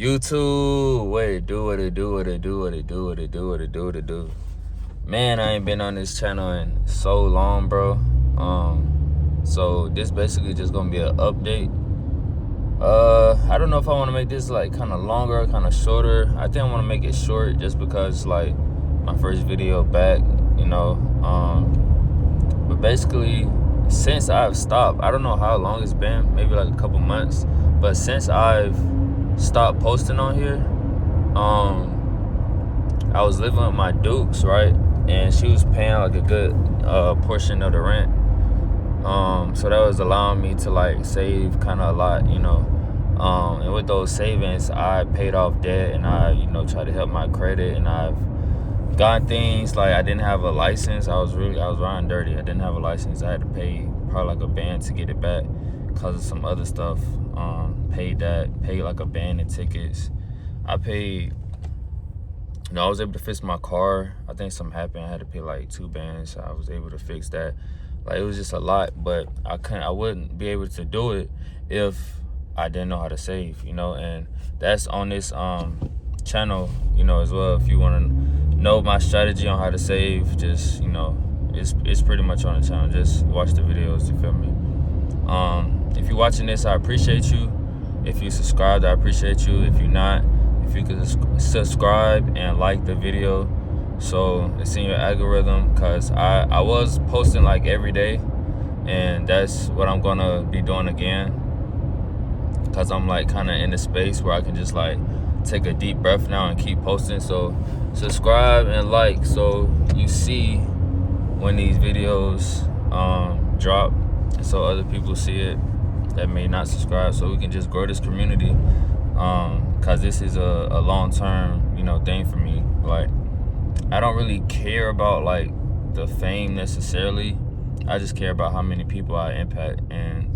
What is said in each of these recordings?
YouTube, what it do, what it do, what it do, what it do, what it do, what it do, what it do. Man, I ain't been on this channel in so long, bro. So this basically just gonna be an update. I don't know if I want to make this like kind of longer, kind of shorter. I think I want to make it short just because like my first video back, you know. But basically, since I've stopped, I don't know how long it's been, maybe like a couple months, but since I've stopped posting on here, I was living with my Dukes, right? And she was paying like a good portion of the rent. So that was allowing me to like save kind of a lot, you know. And with those savings, I paid off debt, and I, you know, tried to help my credit, and I've gotten things like I didn't have a license. I was riding dirty. I didn't have a license. I had to pay probably like a band to get it back because of some other stuff. Paid like a band and tickets. I paid, you know, I was able to fix my car. I think something happened. I had to pay like 2 bands. I was able to fix that. Like, it was just a lot, but I wouldn't be able to do it if I didn't know how to save, you know. And that's on this channel, you know, as well. If you want to know my strategy on how to save, just, you know, it's pretty much on the channel. Just watch the videos, you feel me? If you're watching this, I appreciate you. If you subscribed, I appreciate you. If you're not, if you could subscribe and like the video so it's in your algorithm, because I was posting like every day, and that's what I'm gonna be doing again, because I'm like kind of in the space where I can just like take a deep breath now and keep posting. So subscribe and like so you see when these videos drop, so other people see it that may not subscribe, so we can just grow this community, because this is a long-term, you know, thing for me. Like, I don't really care about like the fame necessarily. I just care about how many people I impact, and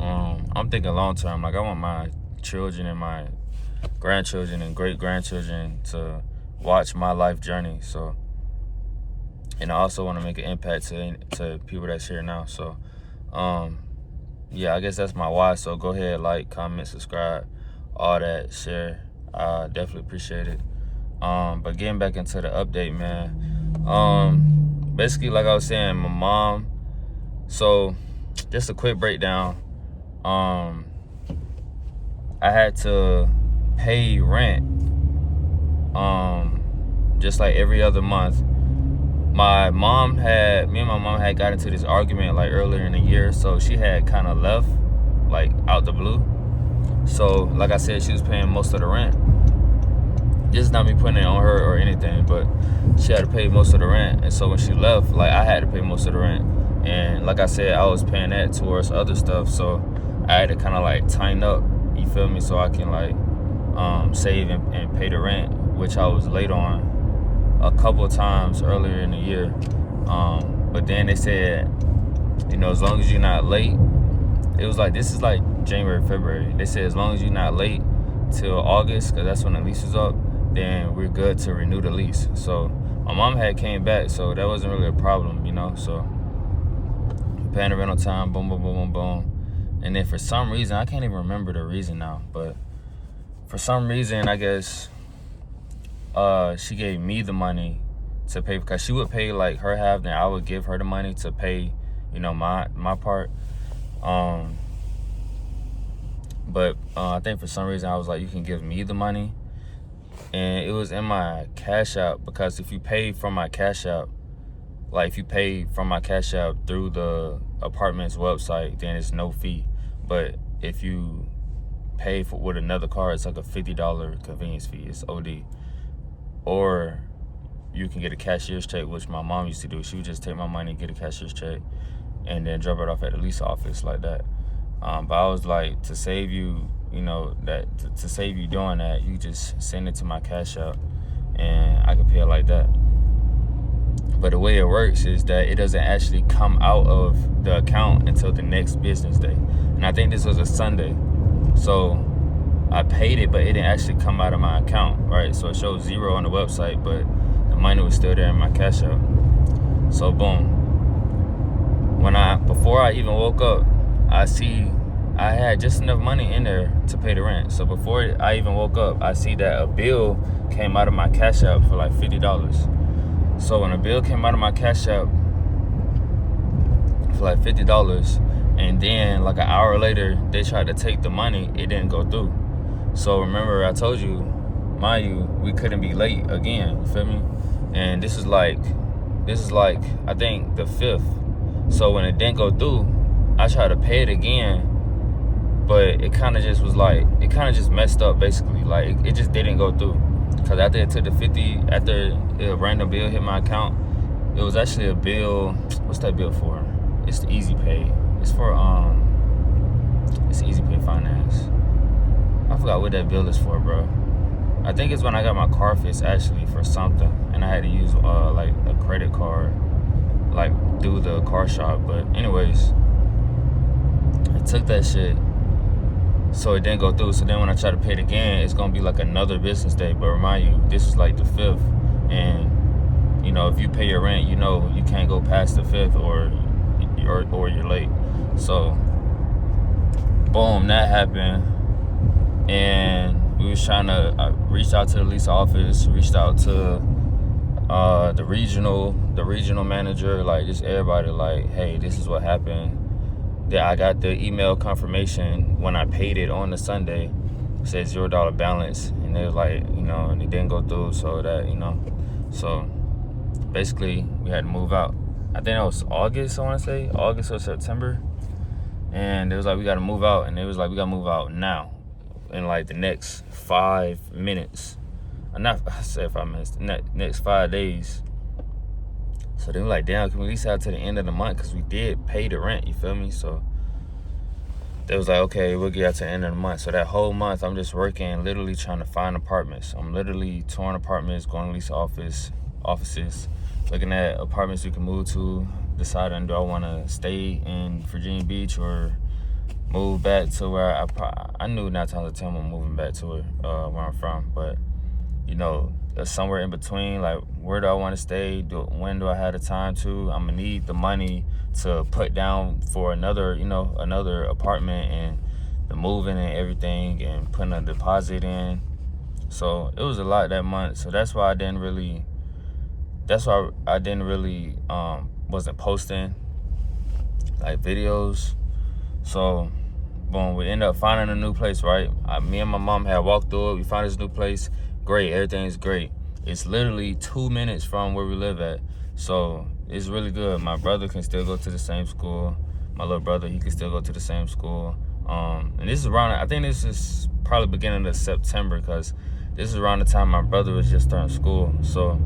I'm thinking long-term. Like, I want my children and my grandchildren and great-grandchildren to watch my life journey. So, and I also want to make an impact to people that's here now. So yeah, I guess that's my why. So go ahead, like, comment, subscribe, all that, share. I definitely appreciate it. But getting back into the update, man. Basically, like I was saying, my mom. So just a quick breakdown. I had to pay rent. Just like every other month. Me and my mom had got into this argument like earlier in the year, so she had kind of left like out the blue. So like I said, she was paying most of the rent. This is not me putting it on her or anything, but she had to pay most of the rent. And so when she left, like, I had to pay most of the rent. And like I said, I was paying that towards other stuff, so I had to kind of like tighten up, you feel me, so I can like save and pay the rent, which I was late on a couple of times earlier in the year. But then they said, you know, as long as you're not late, it was like, this is like January, February. They said as long as you're not late till August, because that's when the lease is up, then we're good to renew the lease. So my mom had came back, so that wasn't really a problem, you know. So paying the rent on time, boom, boom, boom, boom, boom. And then for some reason, I can't even remember the reason now, but for some reason, I guess she gave me the money to pay, because she would pay like her half, then I would give her the money to pay, you know, my part. But I think for some reason I was like, you can give me the money, and it was in my Cash App, because if you pay from my Cash App, like if you pay from my Cash App through the apartment's website, then it's no fee. But if you pay for with another card, it's like a $50 convenience fee. It's OD. Or you can get a cashier's check, which my mom used to do. She would just take my money, get a cashier's check, and then drop it off at the lease office like that. But I was like, to save you, you know, to save you doing that, you just send it to my Cash App, and I can pay it like that. But the way it works is that it doesn't actually come out of the account until the next business day. And I think this was a Sunday. So I paid it, but it didn't actually come out of my account, right? So it showed 0 on the website, but the money was still there in my Cash App. So boom. Before I even woke up, I see I had just enough money in there to pay the rent. So before I even woke up, I see that a bill came out of my Cash App for like $50. So when a bill came out of my Cash App for like $50, and then like an hour later they tried to take the money, it didn't go through. So remember I told you, mind you, we couldn't be late again, you feel me? And this is like I think the 5th. So when it didn't go through, I tried to pay it again, but it kind of just was like, it kind of just messed up basically. Like it just didn't go through. Cause after it took the 50, after a random bill hit my account, it was actually a bill. What's that bill for? It's the Easy Pay. It's for it's Easy Pay Finance. I forgot what that bill is for, bro. I think it's when I got my car fixed actually for something, and I had to use like a credit card, like do the car shop. But anyways, I took that shit, so it didn't go through. So then when I try to pay it again, it's gonna be like another business day. But remind you, this is like the 5th, and you know if you pay your rent, you know you can't go past the 5th or you're late. So boom, that happened, and we was trying to reach out to the lease office, reached out to the regional manager, like just everybody, like, hey, this is what happened. That I got the email confirmation when I paid it on the Sunday, it said $0 balance, and they was like, you know, and it didn't go through, so that, you know, so basically we had to move out. I think it was August, I want to say August or September, and it was like we got to move out, and it was like we got to move out now in like the next 5 minutes. Not I said 5 minutes, the next 5 days. So they were like, damn, can we at least have to the end of the month? Because we did pay the rent, you feel me? So they was like, okay, we'll get out to the end of the month. So that whole month, I'm just working, literally trying to find apartments. I'm literally touring apartments, going to lease offices, looking at apartments we can move to, deciding do I want to stay in Virginia Beach or move back to where I knew 9 times out of 10 I'm moving back to where I'm from. But, you know, somewhere in between, like where do I want to stay? When do I have the time to? I'm gonna need the money to put down for another apartment and the moving and everything and putting a deposit in. So it was a lot that month. So that's why I didn't really wasn't posting like videos. So boom, we ended up finding a new place, right? Me and my mom had walked through it. We found this new place. Great, everything's great. It's literally 2 minutes from where we live at, so it's really good. My brother can still go to the same school. My little brother, he can still go to the same school. And this is around, I think this is probably beginning of September, because this is around the time my brother was just starting school. So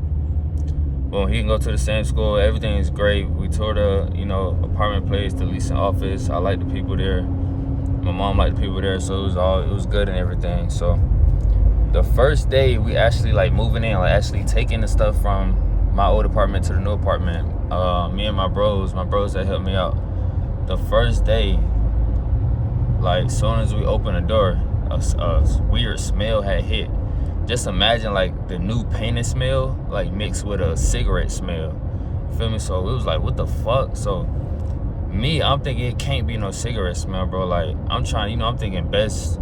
well, he can go to the same school. Everything is great. We toured a apartment place, the leasing office. I like the people there. My mom liked the people there, so it was good and everything. So the first day we actually like moving in, like actually taking the stuff from my old apartment to the new apartment, me and my bros that helped me out. The first day, like soon as we opened the door, a weird smell had hit. Just imagine like the new painted smell, like mixed with a cigarette smell. You feel me? So it was like, what the fuck? So I'm thinking it can't be no cigarette smell, bro. Like I'm thinking best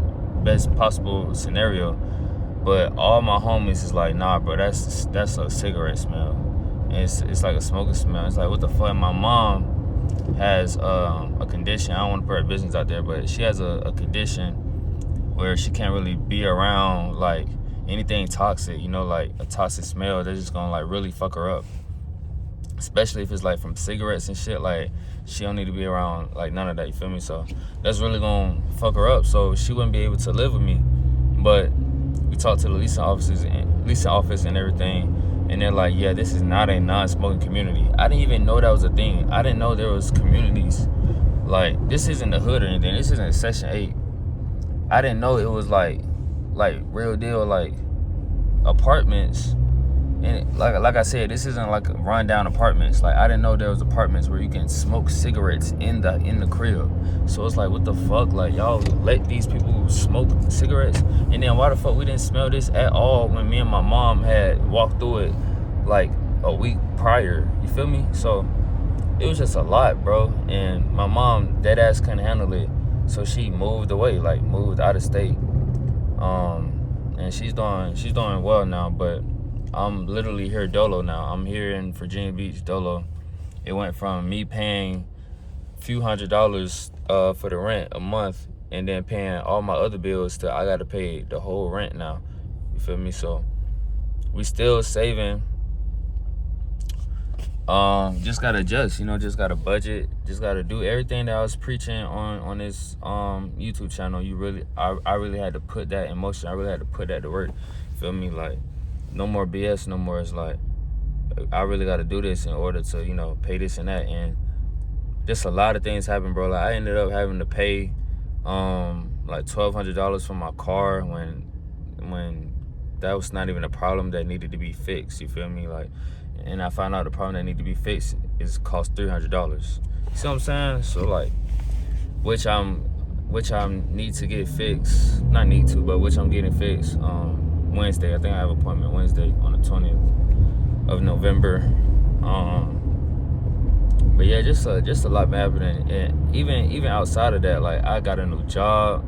possible scenario. But all my homies is like, nah, bro, that's a cigarette smell. And it's like a smoking smell. It's like, what the fuck? My mom has a condition. I don't want to put her business out there, but she has a condition where she can't really be around like anything toxic, like a toxic smell. They're just gonna like really fuck her up. Especially if it's like from cigarettes and shit. Like she don't need to be around like none of that, you feel me? So that's really gonna fuck her up. So she wouldn't be able to live with me. But we talked to the leasing office and everything, and they're like, yeah, this is not a non-smoking community. I didn't even know that was a thing. I didn't know there was communities. Like, this isn't the hood or anything. This isn't Section 8. I didn't know it was like real deal, like apartments. And like I said, this isn't like rundown apartments. Like I didn't know there was apartments where you can smoke cigarettes in the crib. So it's like, what the fuck? Like y'all let these people smoke cigarettes, and then why the fuck we didn't smell this at all when me and my mom had walked through it like a week prior? You feel me? So it was just a lot, bro. And my mom dead ass couldn't handle it. So she moved away, like moved out of state. And she's doing well now, but I'm literally here dolo now. I'm here in Virginia Beach dolo. It went from me paying a few $100s for the rent a month, and then paying all my other bills to I gotta pay the whole rent now. You feel me? So we still saving. Just gotta adjust, just gotta budget, just gotta do everything that I was preaching on this YouTube channel. I really had to put that in motion. I really had to put that to work. Feel me? Like, no more BS, no more. It's like, I really gotta do this in order to, pay this and that. And just a lot of things happened, bro. Like, I ended up having to pay like $1,200 for my car when that was not even a problem that needed to be fixed. You feel me? Like, and I found out the problem that needed to be fixed is cost $300. You see what I'm saying? So like, which I need to get fixed. Not need to, but which I'm getting fixed Wednesday. I think I have an appointment Wednesday on the 20th of November. But yeah, just a lot happening. And even outside of that, like, I got a new job.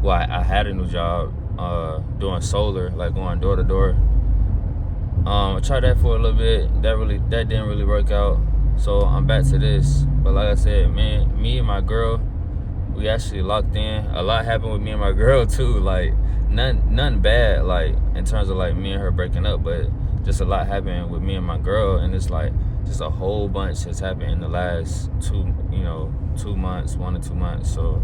Well, I had a new job doing solar, like going door to door. I tried that for a little bit. That didn't really work out. So I'm back to this. But like I said, man, me and my girl, we actually locked in. A lot happened with me and my girl too. Like, nothing bad, like, in terms of like me and her breaking up, but just a lot happened with me and my girl, and it's like just a whole bunch has happened in the last 2 months, 1 to 2 months. So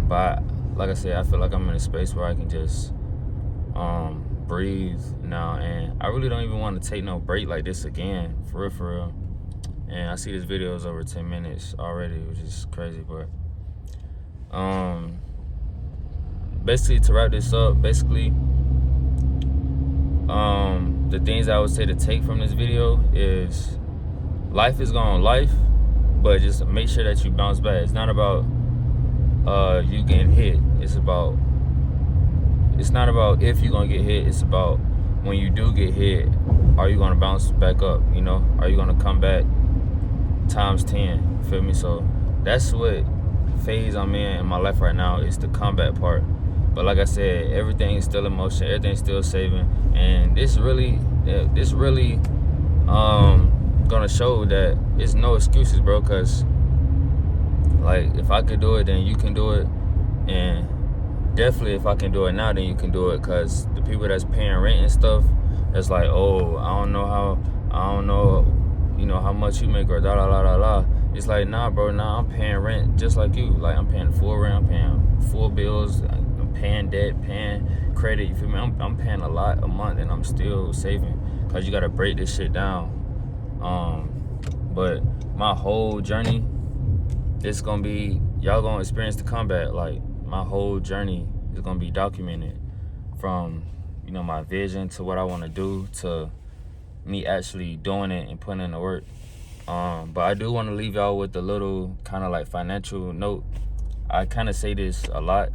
but like I said, I feel like I'm in a space where I can just breathe now, and I really don't even want to take no break like this again, for real. And I see this video is over 10 minutes already, which is crazy. But basically, to wrap this up, the things I would say to take from this video is life is going life, but just make sure that you bounce back. It's not about you getting hit. It's not about if you're gonna get hit. It's about when you do get hit, are you gonna bounce back up? Are you gonna come back times 10? Feel me? So that's what phase I'm in my life right now, is the combat part. But like I said, everything is still in motion, everything's still saving, and this really gonna show that it's no excuses, bro. Cause like, if I could do it, then you can do it, and definitely if I can do it now, then you can do it. Cause the people that's paying rent and stuff, that's like, oh, I don't know how much you make, or da da da da da. It's like, nah, bro, I'm paying rent just like you. Like, I'm paying full rent, I'm paying full bills, I'm paying debt, paying credit. You feel me? I'm paying a lot a month, and I'm still saving. Cause you gotta break this shit down. But my whole journey, it's gonna be, y'all gonna experience the combat. Like, my whole journey is gonna be documented, from my vision to what I want to do, to me actually doing it and putting in the work. But I do want to leave y'all with a little kind of like financial note. I kind of say this a lot.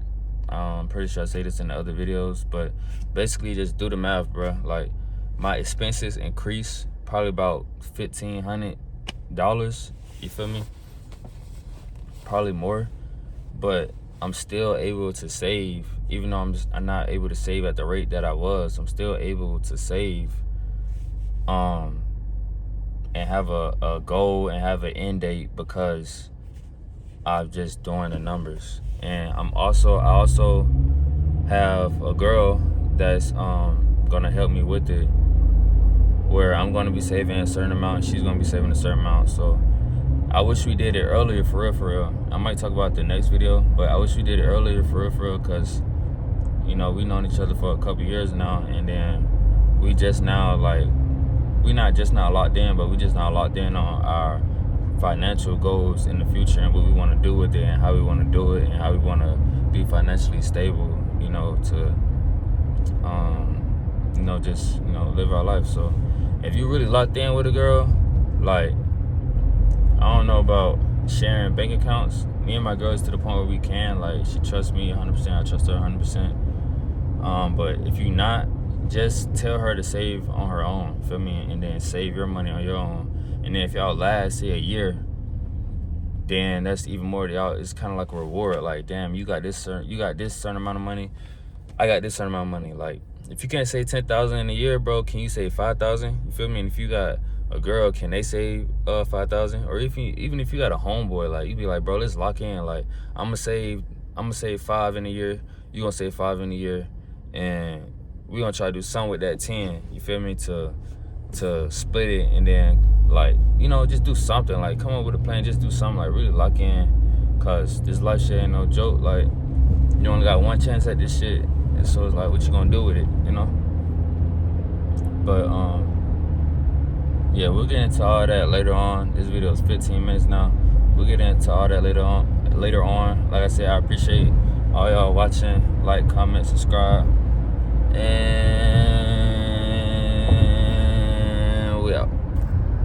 I'm pretty sure I say this in the other videos, but basically just do the math, bro. Like, my expenses increased probably about $1,500. You feel me? Probably more, but I'm still able to save. Even though I'm not able to save at the rate that I was, I'm still able to save, and have a goal and have an end date, because I'm just doing the numbers. And I also have a girl that's gonna help me with it, where I'm gonna be saving a certain amount and she's gonna be saving a certain amount. So I wish we did it earlier, for real. I might talk about the next video, but I wish we did it earlier, for real, because we've known each other for a couple years now, and then we just now, like, we not just not locked in, but we just not locked in on our financial goals in the future, and what we want to do with it, and how we want to do it, and how we want to be financially stable, to just live our life. So if you really locked in with a girl, like, I don't know about sharing bank accounts. Me and my girl is to the point where we can, like, she trusts me 100%, I trust her 100%. But if you not, just tell her to save on her own, feel me? And then save your money on your own. And then if y'all last, say, a year, then that's even more to y'all. It's kind of like a reward. Like, damn, you got this certain amount of money. I got this certain amount of money. Like, if you can't save 10,000 in a year, bro, can you save 5,000? You feel me? And if you got a girl, can they save 5,000? Or even if you got a homeboy, like, you be like, bro, let's lock in. Like, I'm gonna save 5 in a year. You gonna save 5 in a year, and we gonna try to do something with that 10. You feel me? To split it, and then, like, you know, just do something. Like, come up with a plan. Just do something. Like, really lock in, cause this life shit ain't no joke. Like, you only got one chance at this shit, and so it's like, what you gonna do with it? You know? But yeah, we'll get into all that later on. This video is 15 minutes now. We'll get into all that later on. Like I said, I appreciate all y'all watching. Like, comment, subscribe, and